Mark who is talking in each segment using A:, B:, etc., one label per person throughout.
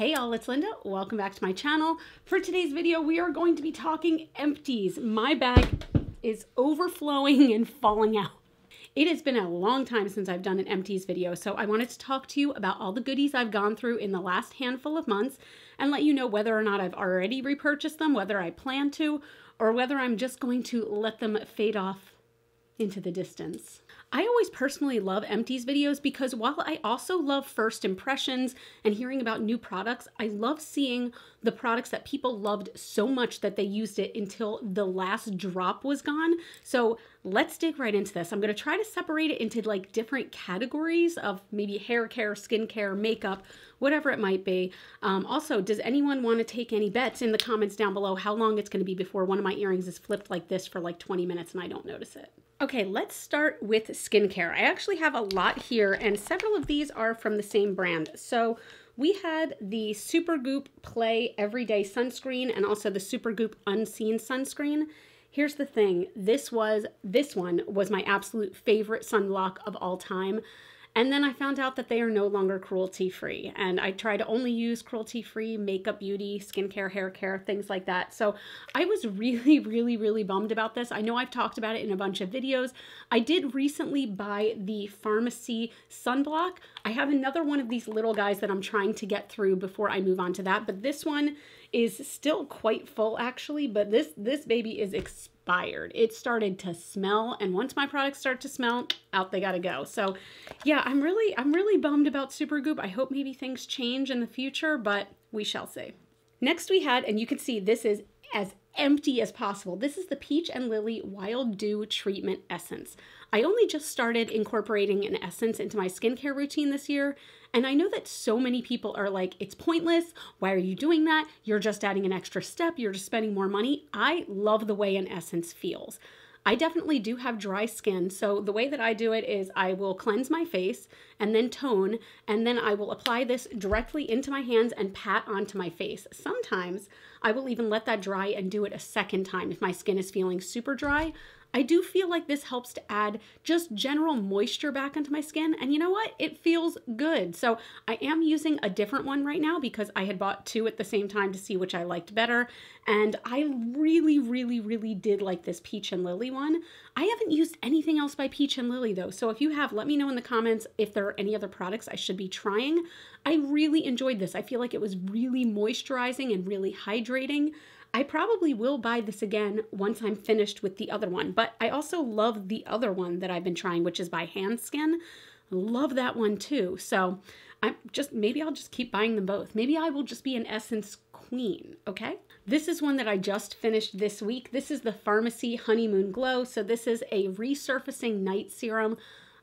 A: Hey y'all, it's Linda. Welcome back to my channel. For today's video, we are going to be talking empties. My bag is overflowing and falling out. It has been a long time since I've done an empties video, so I wanted to talk to you about all the goodies I've gone through in the last handful of months and let you know whether or not I've already repurchased them, whether I plan to, or whether I'm just going to let them fade off into the distance. I always personally love empties videos because while I also love first impressions and hearing about new products, I love seeing the products that people loved so much that they used it until the last drop was gone. So let's dig right into this. I'm going to try to separate it into like different categories of maybe hair care, skincare, makeup, whatever it might be. Also, does anyone want to take any bets in the comments down below how long it's going to be before one of my earrings is flipped like this for like 20 minutes and I don't notice it? Okay, let's start with skincare. I actually have a lot here and several of these are from the same brand. So we had the Supergoop Play Everyday Sunscreen and also the Supergoop Unseen Sunscreen. Here's the thing, this one was my absolute favorite sunblock of all time. And then I found out that they are no longer cruelty-free. And I try to only use cruelty-free makeup, beauty, skincare, hair care, things like that. So I was really bummed about this. I know I've talked about it in a bunch of videos. I did recently buy the Pharmacy sunblock. I have another one of these little guys that I'm trying to get through before I move on to that. But this one is still quite full actually, but this baby is expired. It started to smell, and once my products start to smell, out they gotta go. So yeah, I'm really bummed about Supergoop. I hope maybe things change in the future, but we shall see. Next we had, and you can see this is as empty as possible. This is the Peach and Lily Wild Dew Treatment Essence. I only just started incorporating an essence into my skincare routine this year, and I know that so many people are like, it's pointless. Why are you doing that? You're just adding an extra step. You're just spending more money. I love the way an essence feels. I definitely do have dry skin, so the way that I do it is I will cleanse my face and then tone, and then I will apply this directly into my hands and pat onto my face. Sometimes I will even let that dry and do it a second time if my skin is feeling super dry. I do feel like this helps to add just general moisture back into my skin, and you know what? It feels good. So I am using a different one right now because I had bought two at the same time to see which I liked better, and I really did like this Peach and Lily one. I haven't used anything else by Peach and Lily though, so if you have, let me know in the comments if there are any other products I should be trying. I really enjoyed this. I feel like it was really moisturizing and really hydrating. I probably will buy this again once I'm finished with the other one, but I also love the other one that I've been trying, which is by Handskin. Love that one too. So maybe I'll just keep buying them both. Maybe I will just be an essence queen, okay? This is one that I just finished this week. This is the Pharmacy Honeymoon Glow. So this is a resurfacing night serum.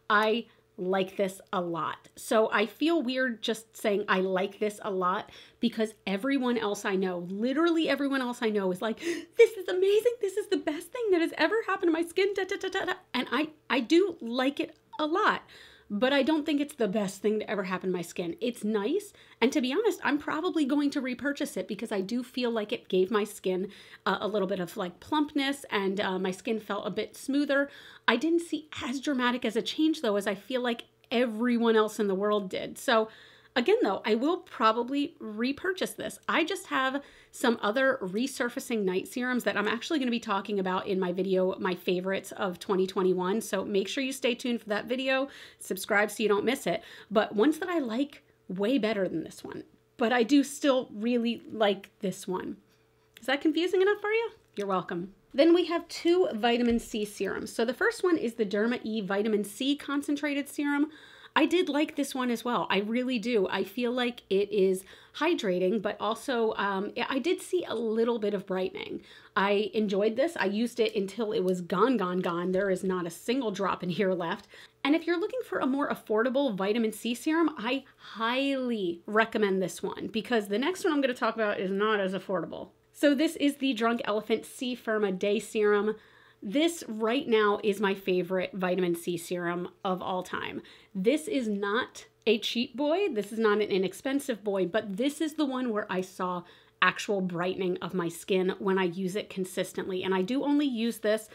A: I like this a lot. So I feel weird just saying I like this a lot because everyone else I know, literally everyone else I know is like, this is amazing. This is the best thing that has ever happened to my skin. And I do like it a lot, but I don't think it's the best thing to ever happen to my skin. It's nice. And to be honest, I'm probably going to repurchase it because I do feel like it gave my skin a little bit of like plumpness and my skin felt a bit smoother. I didn't see as dramatic as a change though, as I feel like everyone else in the world did. So again though, I will probably repurchase this. I just have some other resurfacing night serums that I'm actually going to be talking about in my video, my favorites of 2021. So make sure you stay tuned for that video, subscribe so you don't miss it. But ones that I like way better than this one, but I do still really like this one. Is that confusing enough for you? You're welcome. Then we have two vitamin C serums. So the first one is the Derma E Vitamin C Concentrated Serum. I did like this one as well. I really do. I feel like it is hydrating, but also I did see a little bit of brightening. I enjoyed this. I used it until it was gone. There is not a single drop in here left. And if you're looking for a more affordable vitamin C serum, I highly recommend this one because the next one I'm going to talk about is not as affordable. So this is the Drunk Elephant C Firma Day Serum. This right now is my favorite vitamin C serum of all time. This is not a cheap boy. This is not an inexpensive boy, but this is the one where I saw actual brightening of my skin when I use it consistently. And I do only use this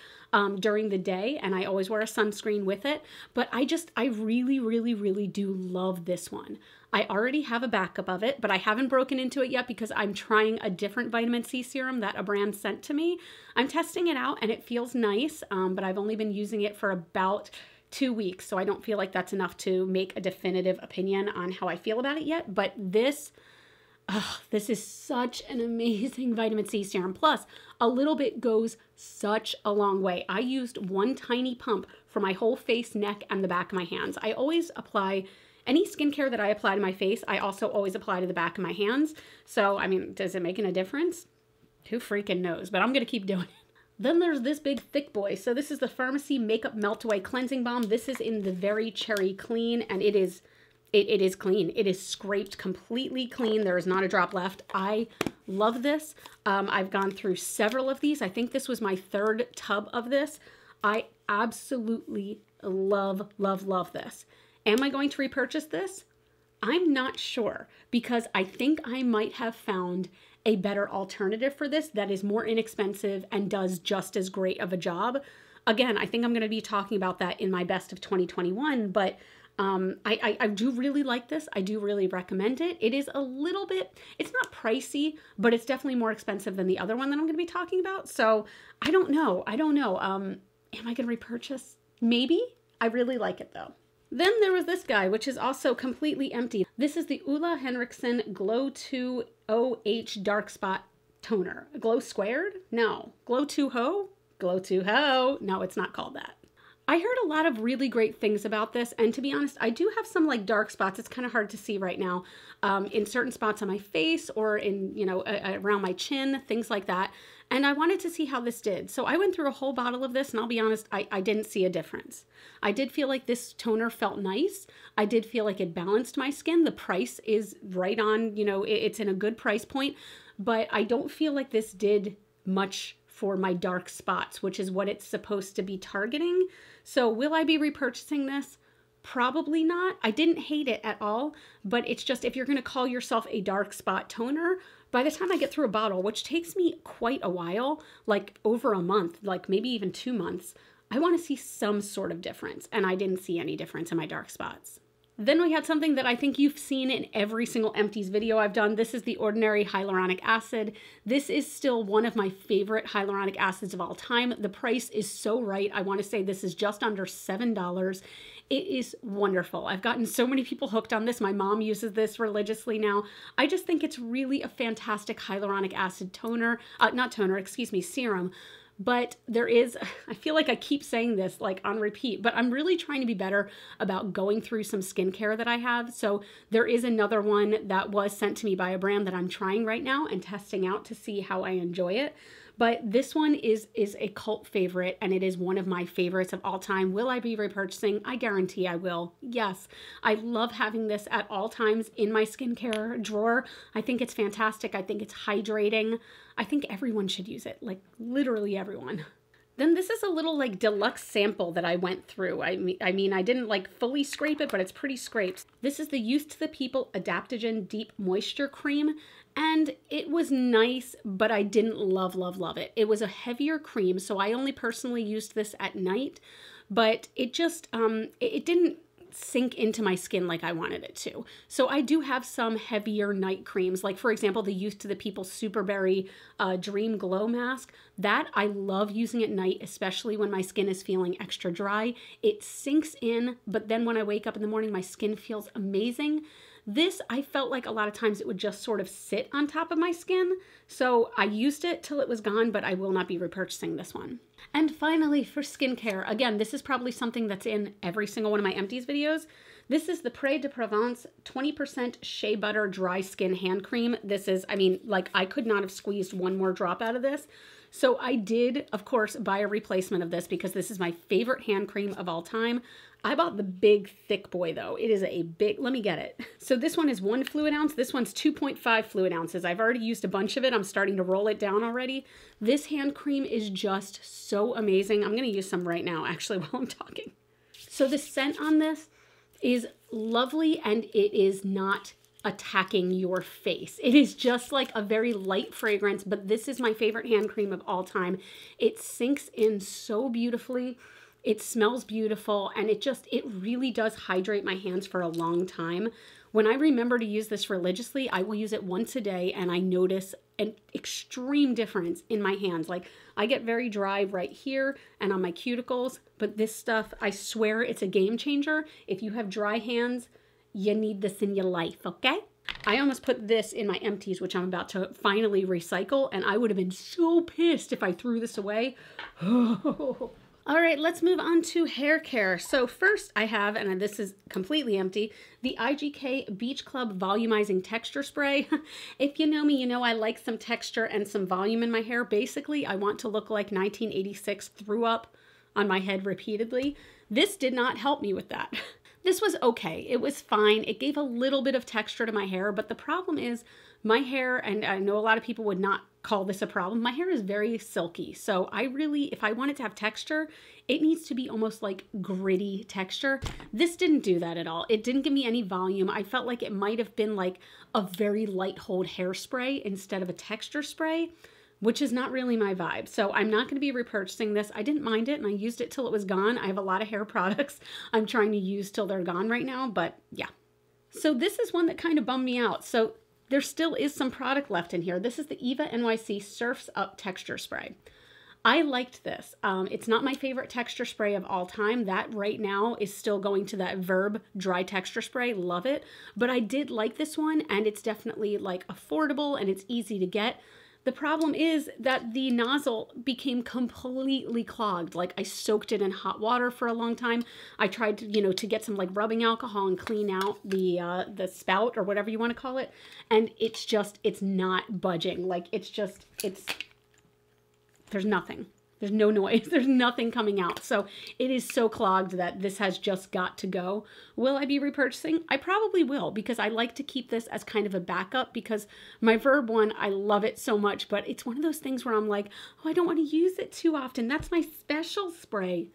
A: during the day, and I always wear a sunscreen with it. But I really, really, really do love this one. I already have a backup of it, but I haven't broken into it yet because I'm trying a different vitamin C serum that a brand sent to me. I'm testing it out and it feels nice, but I've only been using it for about 2 weeks, so I don't feel like that's enough to make a definitive opinion on how I feel about it yet. But this is such an amazing vitamin C serum. Plus, a little bit goes such a long way. I used one tiny pump for my whole face, neck, and the back of my hands. I always apply any skincare that I apply to my face, I also always apply to the back of my hands. So, I mean, does it make a difference? Who freaking knows? But I'm going to keep doing it. Then there's this big thick boy. So this is the Pharmacy Makeup Melt Away Cleansing Balm. This is in the Very Cherry Clean, and it is clean. It is scraped completely clean. There is not a drop left. I love this. I've gone through several of these. I think this was my 3rd tub of this. I absolutely love, love, love this. Am I going to repurchase this? I'm not sure, because I think I might have found a better alternative for this that is more inexpensive and does just as great of a job. Again, I think I'm going to be talking about that in my best of 2021, but I do really like this. I do really recommend it. It is a little bit, it's not pricey, but it's definitely more expensive than the other one that I'm going to be talking about. So I don't know. Am I going to repurchase? Maybe. I really like it though. Then there was this guy, which is also completely empty. This is the Ulla Henriksen Glow 2 OH Dark Spot Toner. Glow Squared? No. Glow 2 Ho? Glow 2 Ho. No, it's not called that. I heard a lot of really great things about this, and to be honest, I do have some like dark spots. It's kind of hard to see right now in certain spots on my face or in, you know, around my chin, things like that. And I wanted to see how this did. So I went through a whole bottle of this, and I'll be honest, I didn't see a difference. I did feel like this toner felt nice. I did feel like it balanced my skin. The price is right on, you know, it's in a good price point, but I don't feel like this did much for my dark spots, which is what it's supposed to be targeting. So will I be repurchasing this? Probably not. I didn't hate it at all, but it's just, if you're going to call yourself a dark spot toner, by the time I get through a bottle, which takes me quite a while, like over a month, like maybe even 2 months, I want to see some sort of difference. And I didn't see any difference in my dark spots. Then we had something that I think you've seen in every single Empties video I've done. This is the Ordinary Hyaluronic Acid. This is still one of my favorite hyaluronic acids of all time. The price is so right. I want to say this is just under $7. It is wonderful. I've gotten so many people hooked on this. My mom uses this religiously now. I just think it's really a fantastic hyaluronic acid toner, serum. But there is, I feel like I keep saying this like on repeat, but I'm really trying to be better about going through some skincare that I have. So there is another one that was sent to me by a brand that I'm trying right now and testing out to see how I enjoy it. But this one is a cult favorite, and it is one of my favorites of all time. Will I be repurchasing? I guarantee I will. Yes, I love having this at all times in my skincare drawer. I think it's fantastic. I think it's hydrating. I think everyone should use it, like literally everyone. Then this is a little like deluxe sample that I went through. I mean, I didn't like fully scrape it, but it's pretty scraped. This is the Youth to the People Adaptogen Deep Moisture Cream. And it was nice, but I didn't love it. It was a heavier cream, so I only personally used this at night, but it just, it didn't sink into my skin like I wanted it to. So I do have some heavier night creams, like for example, the Youth to the People Superberry Dream Glow Mask. That I love using at night, especially when my skin is feeling extra dry. It sinks in, but then when I wake up in the morning, my skin feels amazing. This, I felt like a lot of times it would just sort of sit on top of my skin. So I used it till it was gone, but I will not be repurchasing this one. And finally, for skincare, again, this is probably something that's in every single one of my Empties videos. This is the Pré de Provence 20% Shea Butter Dry Skin Hand Cream. This is, I mean, like I could not have squeezed one more drop out of this. So I did, of course, buy a replacement of this because this is my favorite hand cream of all time. I bought the big thick boy though. It is a big, let me get it. So this one is 1 fluid ounce. This one's 2.5 fluid ounces. I've already used a bunch of it. I'm starting to roll it down already. This hand cream is just so amazing. I'm going to use some right now actually while I'm talking. So the scent on this is lovely and it is not attacking your face. It is just like a very light fragrance, but this is my favorite hand cream of all time. It sinks in so beautifully. It smells beautiful, and it really does hydrate my hands for a long time. When I remember to use this religiously, I will use it once a day, and I notice an extreme difference in my hands. Like, I get very dry right here and on my cuticles, but this stuff, I swear it's a game changer. If you have dry hands, you need this in your life, okay? I almost put this in my Empties, which I'm about to finally recycle, and I would have been so pissed if I threw this away. All right, let's move on to hair care. So first I have, and this is completely empty, the IGK Beach Club Volumizing Texture Spray. If you know me, you know I like some texture and some volume in my hair. Basically, I want to look like 1986 threw up on my head repeatedly. This did not help me with that. This was okay. It was fine. It gave a little bit of texture to my hair, but the problem is my hair, and I know a lot of people would not call this a problem, my hair is very silky. So I really, if I want it to have texture, it needs to be almost like gritty texture. This didn't do that at all. It didn't give me any volume. I felt like it might have been like a very light hold hairspray instead of a texture spray, which is not really my vibe. So I'm not going to be repurchasing this. I didn't mind it, and I used it till it was gone. I have a lot of hair products I'm trying to use till they're gone right now, but yeah. So this is one that kind of bummed me out. So there still is some product left in here. This is the Eva NYC Surfs Up Texture Spray. I liked this. It's not my favorite texture spray of all time. That right now is still going to that Verb Dry Texture Spray. Love it. But I did like this one, and it's definitely like affordable and it's easy to get. The problem is that the nozzle became completely clogged. Like, I soaked it in hot water for a long time. I tried to, to get some like rubbing alcohol and clean out the spout or whatever you want to call it. And it's not budging. Like, there's nothing. There's no noise. There's nothing coming out. So it is so clogged that this has just got to go. Will I be repurchasing? I probably will, because I like to keep this as kind of a backup, because my Verb one, I love it so much, but it's one of those things where I'm like, oh, I don't want to use it too often. That's my special spray.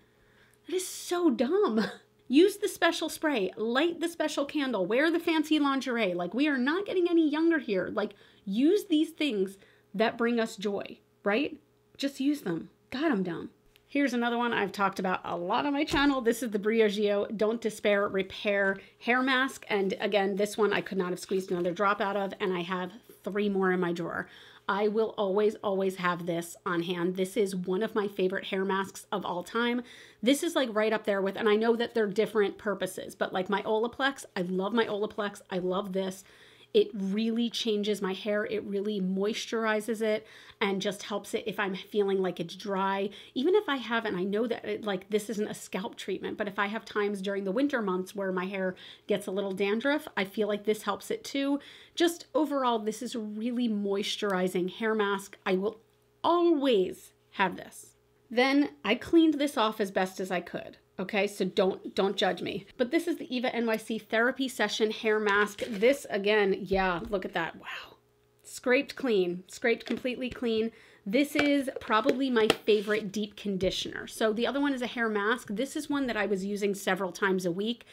A: That is so dumb. Use the special spray, light the special candle, wear the fancy lingerie. Like, we are not getting any younger here. Like, use these things that bring us joy, right? Just use them. God, I'm dumb. Here's another one I've talked about a lot on my channel. This is the Briogeo Don't Despair Repair Hair Mask. And again, this one I could not have squeezed another drop out of, and I have 3 more in my drawer. I will always, always have this on hand. This is one of my favorite hair masks of all time. This is like right up there with, and I know that they're different purposes, but like my Olaplex, I love my Olaplex. I love this. It really changes my hair. It really moisturizes it and just helps it if I'm feeling like it's dry. Even if I haven't, I know that like this isn't a scalp treatment, but if I have times during the winter months where my hair gets a little dandruff, I feel like this helps it too. Just overall, this is a really moisturizing hair mask. I will always have this. Then I cleaned this off as best as I could. Okay, so don't judge me. But this is the Eva NYC Therapy Session Hair Mask. This, again, yeah, look at that. Wow. Scraped clean. Scraped completely clean. This is probably my favorite deep conditioner. So the other one is a hair mask. This is one that I was using several times a week.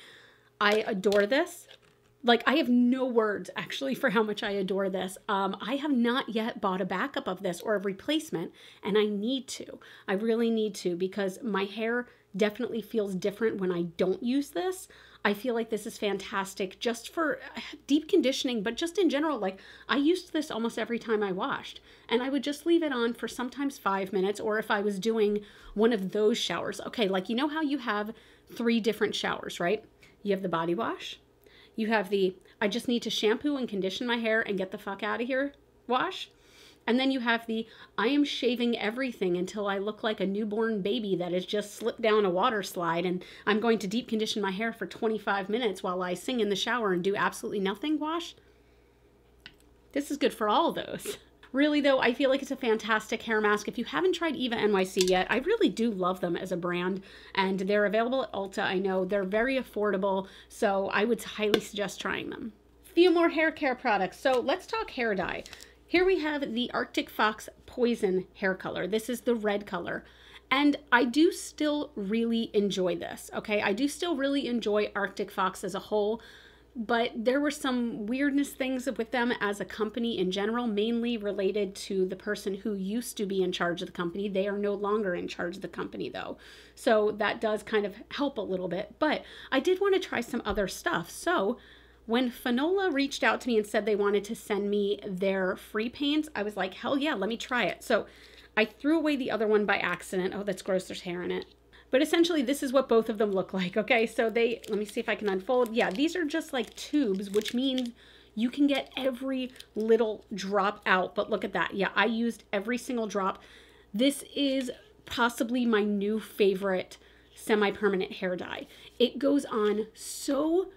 A: I adore this. Like, I have no words, actually, for how much I adore this. I have not yet bought a backup of this or a replacement, and I need to. I really need to, because my hair definitely feels different when I don't use this. I feel like this is fantastic just for deep conditioning, but just in general. Like, I used this almost every time I washed, and I would just leave it on for sometimes 5 minutes, or if I was doing one of those showers. Okay, like, you know how you have 3 different showers, right? You have the body wash. You have the, I just need to shampoo and condition my hair and get the fuck out of here wash. And then you have the, I am shaving everything until I look like a newborn baby that has just slipped down a water slide, and I'm going to deep condition my hair for 25 minutes while I sing in the shower and do absolutely nothing wash. This is good for all of those. Really though, I feel like it's a fantastic hair mask. If you haven't tried Eva NYC yet, I really do love them as a brand, and they're available at Ulta. I know they're very affordable, so I would highly suggest trying them. Few more hair care products. So let's talk hair dye. Here we have the Arctic Fox Poison hair color. This is the red color. And I do still really enjoy this, okay? I do still really enjoy Arctic Fox as a whole. but there were some weirdness things with them as a company in general, mainly related to the person who used to be in charge of the company. They are no longer in charge of the company though. So that does kind of help a little bit, but I did want to try some other stuff. So when Fanola reached out to me and said they wanted to send me their free paints, I was like, hell yeah, let me try it. So I threw away the other one by accident. Oh, that's gross, there's hair in it. But essentially this is what both of them look like, okay? So let me see if I can unfold. Yeah, these are just like tubes, which means you can get every little drop out. But look at that. Yeah, I used every single drop. This is possibly my new favorite semi-permanent hair dye. It goes on so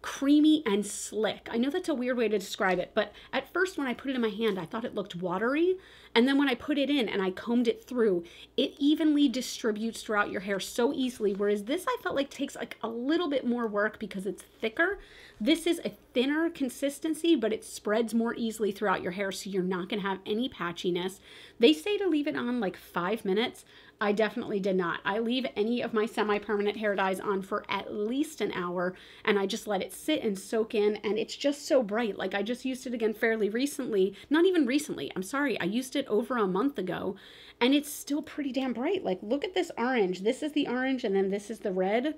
A: creamy and slick. I know that's a weird way to describe it, but at first when I put it in my hand, I thought it looked watery. And then when I put it in and I combed it through, it evenly distributes throughout your hair so easily. Whereas this, I felt like takes like a little bit more work because it's thicker. This is a thinner consistency, but it spreads more easily throughout your hair, so you're not gonna have any patchiness. They say to leave it on like 5 minutes. I definitely did not. I leave any of my semi-permanent hair dyes on for at least an hour, and I just let it sit and soak in, and it's just so bright. Like I just used it again fairly recently. Not even recently, I'm sorry. I used it over a month ago, and it's still pretty damn bright. Like look at this orange. This is the orange, and then this is the red.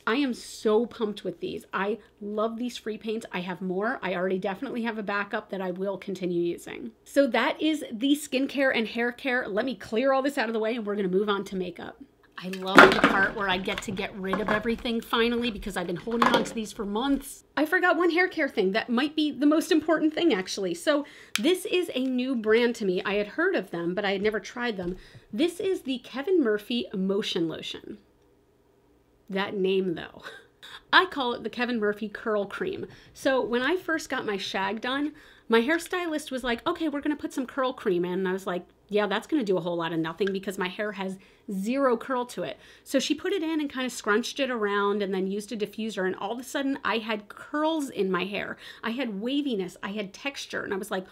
A: I am so pumped with these. I love these free paints. I have more. I already definitely have a backup that I will continue using. So that is the skincare and hair care. Let me clear all this out of the way and we're gonna move on to makeup. I love the part where I get to get rid of everything finally because I've been holding on to these for months. I forgot one hair care thing that might be the most important thing actually. So this is a new brand to me. I had heard of them, but I had never tried them. This is the Kevin Murphy Emotion Lotion. That name though. I call it the Kevin Murphy Curl Cream. So when I first got my shag done, my hairstylist was like, okay, we're gonna put some curl cream in. And I was like, yeah, that's gonna do a whole lot of nothing because my hair has zero curl to it. So she put it in and kind of scrunched it around and then used a diffuser, and all of a sudden I had curls in my hair. I had waviness, I had texture, and I was like,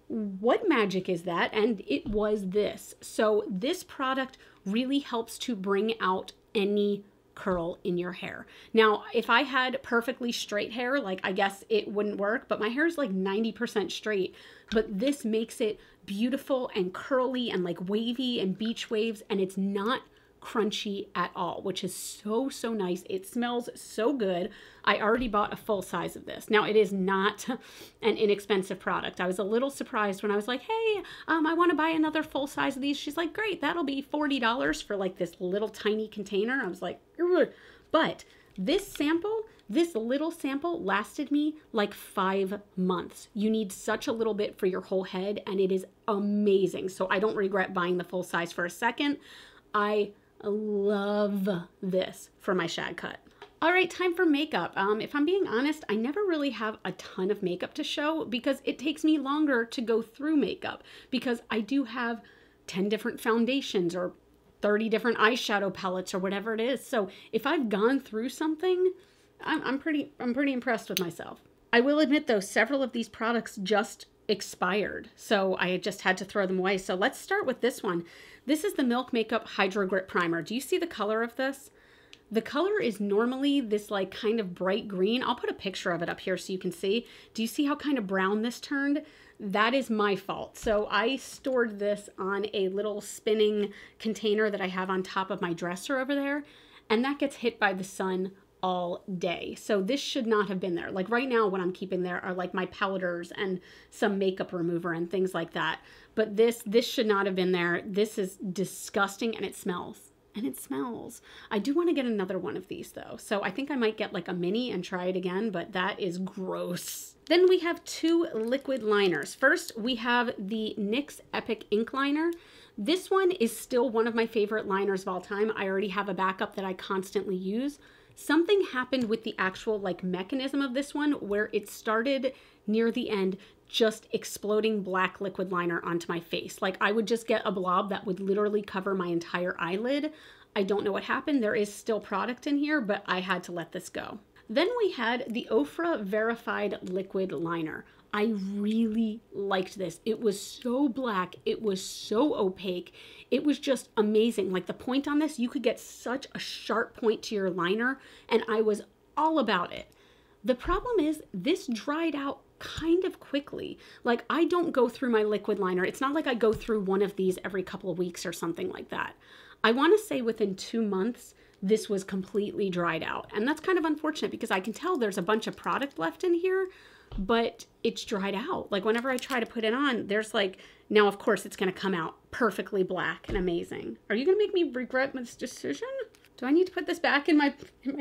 A: what magic is that? And it was this. So this product really helps to bring out any curl in your hair. Now, if I had perfectly straight hair, like I guess it wouldn't work, but my hair is like 90% straight, but this makes it beautiful and curly and like wavy and beach waves, and it's not crunchy at all, which is so nice. It smells so good. I already bought a full size of this. Now, it is not an inexpensive product. I was a little surprised when I was like, hey, I want to buy another full size of these. She's like, great, that'll be $40 for like this little tiny container. I was like, ugh. But this sample, this little sample lasted me like 5 months. You need such a little bit for your whole head, and it is amazing. So I don't regret buying the full size for a second. I love this for my shag cut. All right, time for makeup. If I'm being honest, I never really have a ton of makeup to show because it takes me longer to go through makeup because I do have 10 different foundations or 30 different eyeshadow palettes or whatever it is. So if I've gone through something, I'm pretty impressed with myself. I will admit though, several of these products just expired, so I just had to throw them away. So let's start with this one. This is the Milk Makeup Hydro Grip Primer. Do you see the color of this? The color is normally this like kind of bright green. I'll put a picture of it up here so you can see. Do you see how kind of brown this turned? That is my fault. So I stored this on a little spinning container that I have on top of my dresser over there, and that gets hit by the sun all day. So this should not have been there. Like right now what I'm keeping there are like my powders and some makeup remover and things like that. But this should not have been there. This is disgusting, and it smells. And it smells. I do want to get another one of these though. So I think I might get like a mini and try it again, but that is gross. Then we have 2 liquid liners. First, we have the NYX Epic Ink Liner. This one is still one of my favorite liners of all time. I already have a backup that I constantly use. Something happened with the actual like mechanism of this one where it started near the end just exploding black liquid liner onto my face. Like I would just get a blob that would literally cover my entire eyelid. I don't know what happened. There is still product in here, but I had to let this go. Then we had the Ofra Verified Liquid Liner. I really liked this. It was so black. It was so opaque. It was just amazing. Like the point on this, you could get such a sharp point to your liner, and I was all about it. The problem is this dried out kind of quickly. Like, I don't go through my liquid liner. It's not like I go through one of these every couple of weeks or something like that. I want to say within 2 months, this was completely dried out. And that's kind of unfortunate because I can tell there's a bunch of product left in here, but it's dried out. Like, whenever I try to put it on, there's like, now of course it's going to come out perfectly black and amazing. Are you going to make me regret this decision? Do I need to put this back in my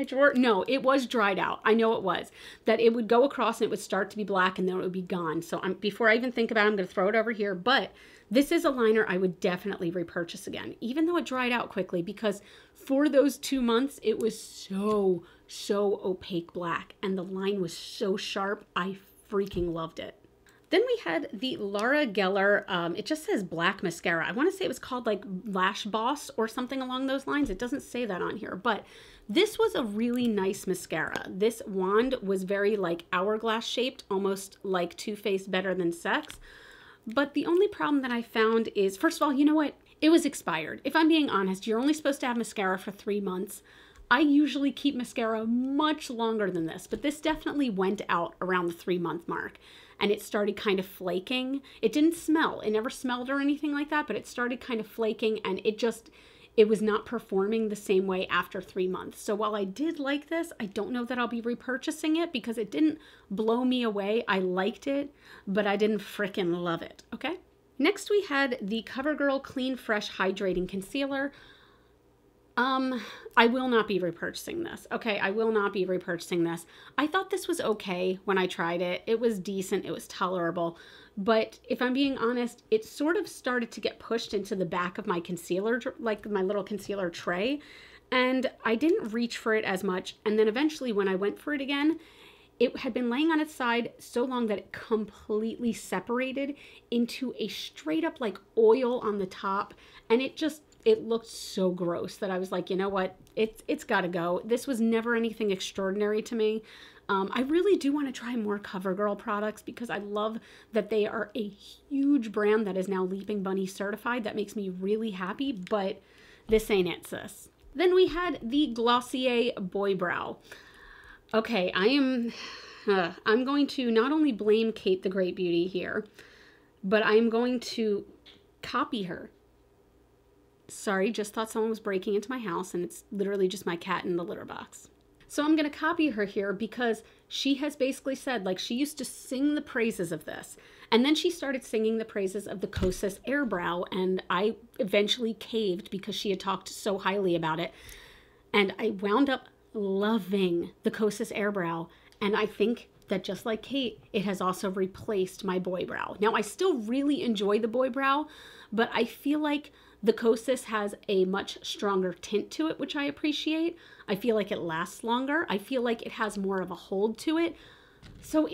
A: drawer? No, it was dried out. I know it was. That it would go across and it would start to be black and then it would be gone. So before I even think about it, I'm going to throw it over here. But this is a liner I would definitely repurchase again, even though it dried out quickly, because for those 2 months, it was so opaque black and the line was so sharp. I freaking loved it. Then we had the Laura Geller, it just says black mascara. I want to say it was called like Lash Boss or something along those lines. It doesn't say that on here, but this was a really nice mascara. This wand was very like hourglass shaped, almost like Too Faced Better Than Sex. But the only problem that I found is, first of all, you know what? It was expired. If I'm being honest, you're only supposed to have mascara for 3 months. I usually keep mascara much longer than this, but this definitely went out around the 3-month mark. And it started kind of flaking. It didn't smell. It never smelled or anything like that, but it started kind of flaking and it was not performing the same way after 3 months. So while I did like this, I don't know that I'll be repurchasing it because it didn't blow me away. I liked it, but I didn't frickin' love it, okay? Next we had the CoverGirl Clean Fresh Hydrating Concealer. I will not be repurchasing this. Okay, I will not be repurchasing this. I thought this was okay when I tried it. It was decent. It was tolerable. But if I'm being honest, it sort of started to get pushed into the back of my concealer, like my little concealer tray. And I didn't reach for it as much. And then eventually when I went for it again, it had been laying on its side so long that it completely separated into a straight up like oil on the top. And it looked so gross that I was like, you know what, it's got to go. This was never anything extraordinary to me. I really do want to try more CoverGirl products because I love that they are a huge brand that is now Leaping Bunny certified. That makes me really happy, but this ain't it, sis. Then we had the Glossier Boy Brow. Okay, I'm going to not only blame Kate the Great Beauty here, but I'm going to copy her. Sorry, just thought someone was breaking into my house and it's literally just my cat in the litter box. So I'm going to copy her here because she has basically said, like, she used to sing the praises of this. And then she started singing the praises of the Kosas Airbrow, and I eventually caved because she had talked so highly about it. And I wound up loving the Kosas Airbrow. And I think that just like Kate, it has also replaced my Boy Brow. Now, I still really enjoy the Boy Brow, but I feel like the Kosas has a much stronger tint to it, which I appreciate. I feel like it lasts longer. I feel like it has more of a hold to it. So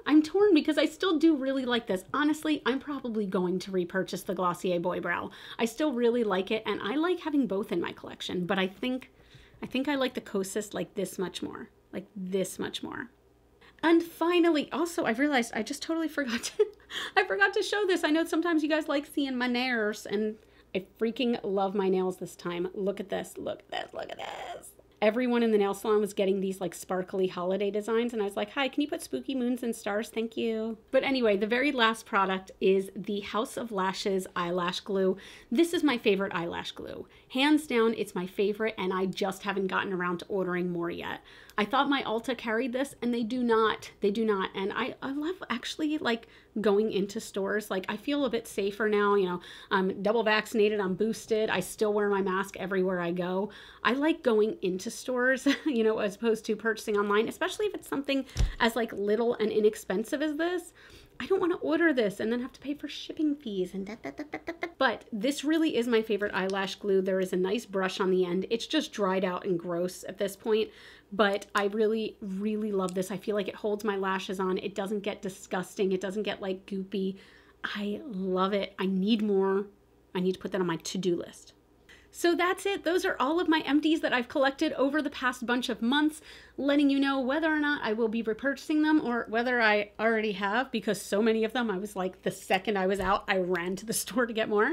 A: I'm torn because I still do really like this. Honestly, I'm probably going to repurchase the Glossier Boy Brow. I still really like it, and I like having both in my collection, but I think I like the Kosas like this much more. Like this much more. And finally, also, I realized I just totally forgot to show this. I know sometimes you guys like seeing my nails, and I freaking love my nails this time. Look at this, look at this, look at this. Everyone in the nail salon was getting these like sparkly holiday designs, and I was like, hi, can you put spooky moons and stars? Thank you. But anyway, the very last product is the House of Lashes eyelash glue. This is my favorite eyelash glue. Hands down, it's my favorite, and I just haven't gotten around to ordering more yet. I thought my Ulta carried this, and they do not. They do not. And I love actually like going into stores. Like, I feel a bit safer now. You know, I'm double vaccinated, I'm boosted. I still wear my mask everywhere I go. I like going into stores, you know, as opposed to purchasing online, especially if it's something as like little and inexpensive as this. I don't want to order this and then have to pay for shipping fees and But this really is my favorite eyelash glue. There is a nice brush on the end. It's just dried out and gross at this point, but I really, really love this. I feel like it holds my lashes on. It doesn't get disgusting. It doesn't get like goopy. I love it. I need more. I need to put that on my to-do list. So that's it. Those are all of my empties that I've collected over the past bunch of months, letting you know whether or not I will be repurchasing them or whether I already have, because so many of them, I was like, the second I was out, I ran to the store to get more.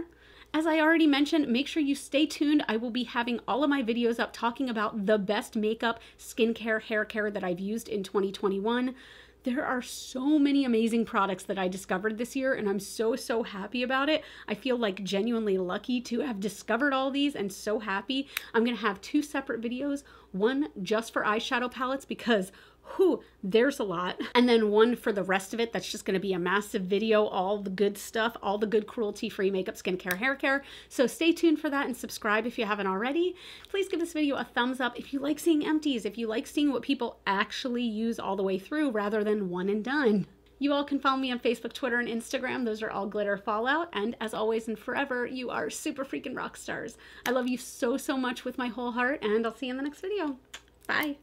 A: As I already mentioned, make sure you stay tuned. I will be having all of my videos up talking about the best makeup, skincare, hair care that I've used in 2021. There are so many amazing products that I discovered this year, and I'm so happy about it. I feel like genuinely lucky to have discovered all these and so happy. I'm gonna have 2 separate videos, one just for eyeshadow palettes because whew, there's a lot. And then one for the rest of it that's just gonna be a massive video, all the good stuff, all the good cruelty-free makeup, skincare, hair care. So stay tuned for that and subscribe if you haven't already. Please give this video a thumbs up if you like seeing empties, if you like seeing what people actually use all the way through rather than one and done. You all can follow me on Facebook, Twitter, and Instagram. Those are all GlitterFallout. And as always and forever, you are super freaking rock stars. I love you so much with my whole heart, and I'll see you in the next video. Bye.